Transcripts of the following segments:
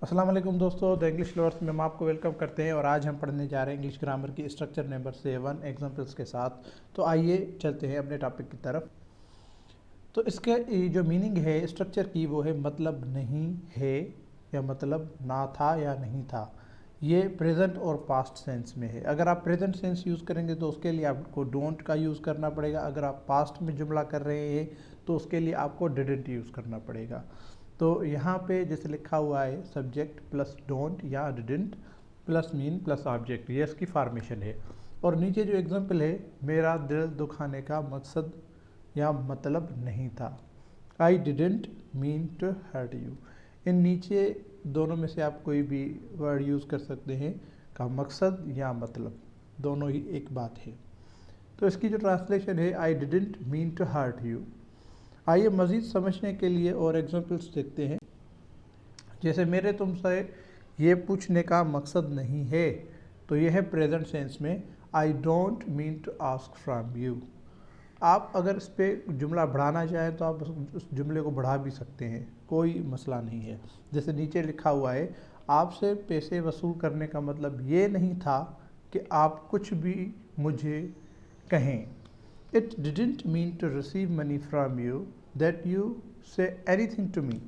अस्सलाम वालेकुम दोस्तों, द इंग्लिश लवर्स में हम आपको वेलकम करते हैं और आज हम पढ़ने जा रहे हैं इंग्लिश ग्रामर की स्ट्रक्चर नंबर 7 एग्जांपल्स के साथ। तो आइए चलते हैं अपने टॉपिक की तरफ। तो इसके जो मीनिंग है स्ट्रक्चर की वो है मतलब नहीं है, या मतलब ना था या नहीं था। ये प्रेजेंट और पास्ट सेंस में है। अगर आप प्रेजेंट सेंस यूज़ करेंगे तो उसके लिए आपको डोंट का यूज़ करना पड़ेगा। अगर आप पास्ट में जुमला कर रहे हैं तो उसके लिए आपको डिडंट यूज़ करना पड़ेगा। तो यहाँ पे जैसे लिखा हुआ है सब्जेक्ट प्लस डोंट या didn't plus mean plus object, ये इसकी फॉर्मेशन है। और नीचे जो एग्जांपल है, मेरा दिल दुखाने का मकसद या मतलब नहीं था, I didn't mean to hurt you. इन नीचे दोनों में से आप कोई भी वर्ड यूज़ कर सकते हैं, का मकसद या मतलब दोनों ही एक बात है। तो इसकी जो ट्रांसलेशन है, I didn't mean to hurt you. आइए मज़ीद समझने के लिए और एग्जांपल्स देखते हैं। जैसे मेरे तुमसे ये पूछने का मकसद नहीं है, तो यह है प्रेजेंट सेंस में, I don't mean to ask from you. आप अगर इस पर जुमला बढ़ाना चाहें तो आप उस जुमले को बढ़ा भी सकते हैं, कोई मसला नहीं है। जैसे नीचे लिखा हुआ है, आपसे पैसे वसूल करने का मतलब ये नहीं था कि आप कुछ भी मुझे कहें। It didn't mean to receive money from you that you say anything to me.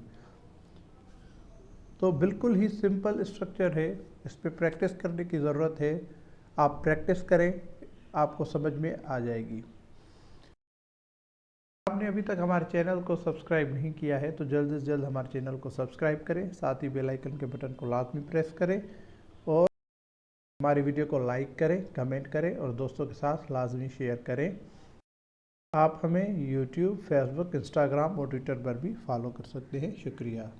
तो बिल्कुल ही सिंपल स्ट्रक्चर है, इस पर प्रैक्टिस करने की ज़रूरत है। आप प्रैक्टिस करें, आपको समझ में आ जाएगी। आपने अभी तक हमारे चैनल को सब्सक्राइब नहीं किया है तो जल्द से जल्द हमारे चैनल को सब्सक्राइब करें, साथ ही बेल आइकन के बटन को लाजमी प्रेस करें और हमारी वीडियो को लाइक करें, कमेंट करें और दोस्तों के साथ लाजमी शेयर करें। आप हमें यूट्यूब, फेसबुक, इंस्टाग्राम और ट्विटर पर भी फॉलो कर सकते हैं। शुक्रिया।